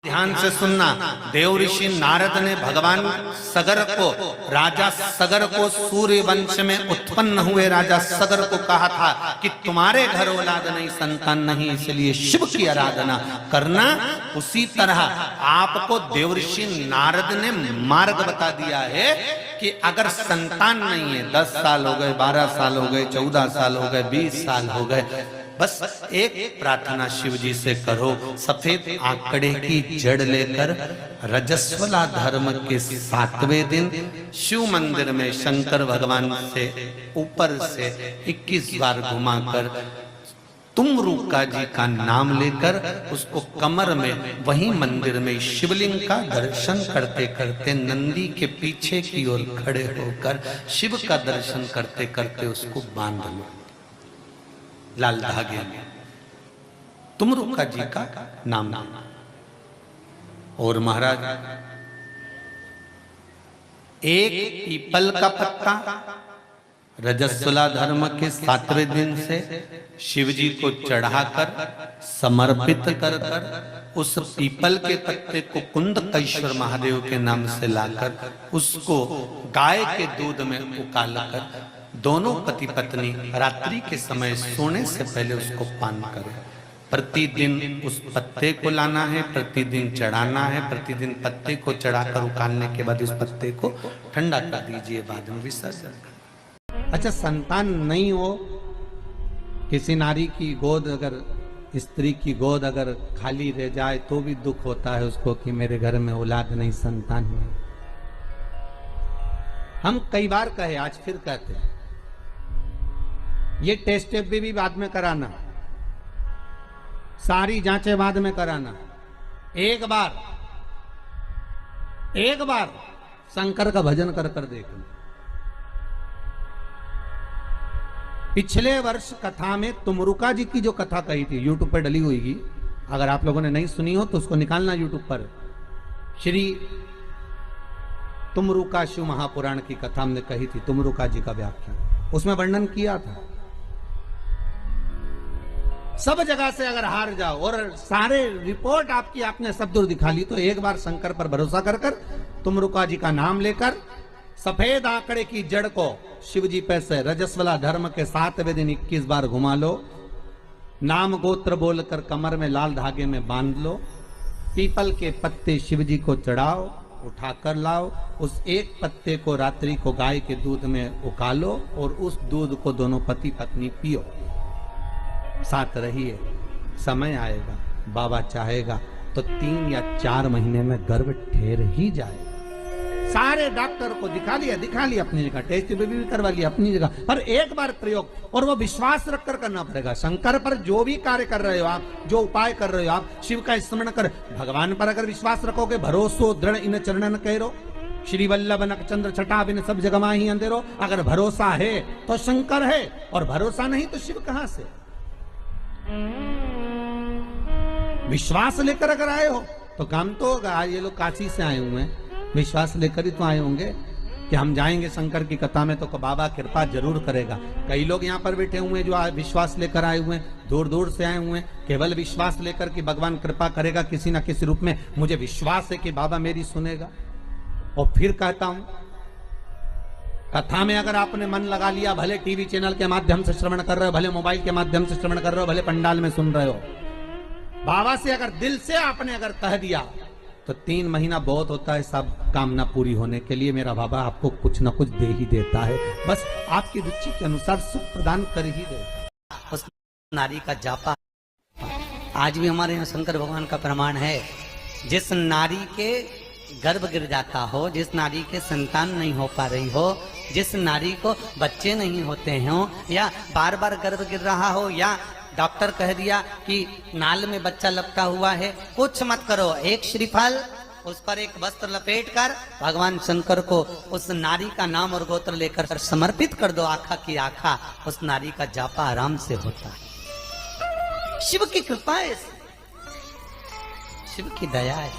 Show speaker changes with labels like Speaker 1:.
Speaker 1: ध्यान से सुनना। देव ऋषि नारद ने भगवान सगर को, राजा सगर को, सूर्य वंश में उत्पन्न हुए राजा सगर को कहा था कि तुम्हारे घर औलाद नहीं, संतान नहीं, इसलिए शिव की आराधना करना। उसी तरह आपको देव ऋषि नारद ने मार्ग बता दिया है कि अगर संतान नहीं है, 10 साल हो गए, 12 साल हो गए, 14 साल हो गए, 20 साल हो गए, बस एक प्रार्थना शिव जी से करो। सफेद आंकड़े की जड़ लेकर रजस्वला धर्म के 7वें दिन शिव मंदिर में शंकर भगवान से ऊपर से 21 बार घुमाकर तुमरुका जी का नाम लेकर उसको कमर में वही मंदिर में शिवलिंग का दर्शन करते करते नंदी के पीछे की ओर खड़े होकर शिव का दर्शन करते करते उसको बांध लो लाल धागे में, तुमरुका जी का नाम। और महाराज एक पीपल का पत्ता रजस्वला धर्म के 7वें दिन से शिव जी को चढ़ाकर समर्पित कर कर उस पीपल के पत्ते को कुंदकेश्वर महादेव के नाम से लाकर उसको गाय के दूध में उकालकर दोनों पति पत्नी रात्रि के समय सोने से पहले उसको पान करें। प्रतिदिन उस पत्ते को लाना है, प्रतिदिन चढ़ाना है, प्रतिदिन पत्ते को चढ़ाकर उकालने के बाद उस पत्ते को ठंडा कर दीजिए, बाद में विसर्जन कर। अच्छा, संतान नहीं हो, किसी नारी की गोद, अगर स्त्री की गोद अगर खाली रह जाए तो भी दुख होता है उसको कि मेरे घर में औलाद नहीं, संतान नहीं। हम कई बार कहे, आज फिर कहते हैं, ये टेस्ट भी बाद में कराना, सारी जांचें बाद में कराना। एक बार शंकर का भजन कर कर देखना। पिछले वर्ष कथा में तुमरुका जी की जो कथा कही थी, यूट्यूब पर डली हुई, अगर आप लोगों ने नहीं सुनी हो तो उसको निकालना यूट्यूब पर। श्री तुमरुका शिव महापुराण की कथा हमने कही थी, तुमरुका जी का व्याख्यान, उसमें वर्णन किया था। सब जगह से अगर हार जाओ और सारे रिपोर्ट आपकी आपने सब दूर दिखा ली, तो एक बार शंकर पर भरोसा कर कर तुमरुका जी का नाम लेकर सफेद आंकड़े की जड़ को शिव जी पे से रजस्वला धर्म के 7वें दिन 21 बार घुमा लो, नाम गोत्र बोलकर कमर में लाल धागे में बांध लो, पीपल के पत्ते शिव जी को चढ़ाओ, उठाकर लाओ, उस एक पत्ते को रात्रि को गाय के दूध में उकालो और उस दूध को दोनों पति पत्नी पियो, साथ रहिए। समय आएगा, बाबा चाहेगा तो 3 या 4 महीने में गर्भ ठहर ही जाएगा। सारे डॉक्टर को दिखा लिया अपनी जगह, टेस्ट भी करवा लिया अपनी जगह, पर एक बार प्रयोग, और वो विश्वास रखकर करना पड़ेगा। शंकर पर जो भी कार्य कर रहे हो आप, जो उपाय कर रहे हो आप, शिव का स्मरण कर, भगवान पर अगर विश्वास रखोगे, भरोसो दृढ़ इन चरणन कहो, श्री वल्लभ नख चंद्र छटा बिन सब जगह माही अंधेरो। अगर भरोसा है तो शंकर है, और भरोसा नहीं तो शिव कहां से। विश्वास लेकर अगर आए हो तो काम तो होगा। ये लोग काशी से आए हुए हैं, विश्वास लेकर ही तो आए होंगे कि हम जाएंगे शंकर की कथा में तो बाबा कृपा जरूर करेगा। कई लोग यहाँ पर बैठे हुए हैं जो विश्वास लेकर आए हुए हैं, दूर दूर से आए हुए हैं, केवल विश्वास लेकर कि भगवान कृपा करेगा किसी ना किसी रूप में, मुझे विश्वास है कि बाबा मेरी सुनेगा। और फिर कहता हूं, कथा में अगर आपने मन लगा लिया, भले टीवी चैनल के माध्यम से श्रवण कर रहे हो, भले मोबाइल के माध्यम से श्रवण कर रहे हो, भले पंडाल में सुन रहे हो, बाबा से अगर दिल से आपने अगर कह दिया तो 3 महीना बहुत होता है सब कामना पूरी होने के लिए। मेरा बाबा आपको कुछ ना कुछ दे ही देता है, बस आपकी रुचि के अनुसार सुख प्रदान कर ही देता है।
Speaker 2: उस नारी का जापा आज भी हमारे यहाँ शंकर भगवान का प्रमाण है। जिस नारी के गर्भ गिर जाता हो, जिस नारी के संतान नहीं हो पा रही हो, जिस नारी को बच्चे नहीं होते हो, या बार बार गर्भ गिर रहा हो, या डॉक्टर कह दिया कि नाल में बच्चा लपटा हुआ है, कुछ मत करो, एक श्रीफल उस पर एक वस्त्र लपेट कर भगवान शंकर को उस नारी का नाम और गोत्र लेकर समर्पित कर दो, आखा की आखा, उस नारी का जापा आराम से होता है। शिव की कृपा है, शिव की दया है।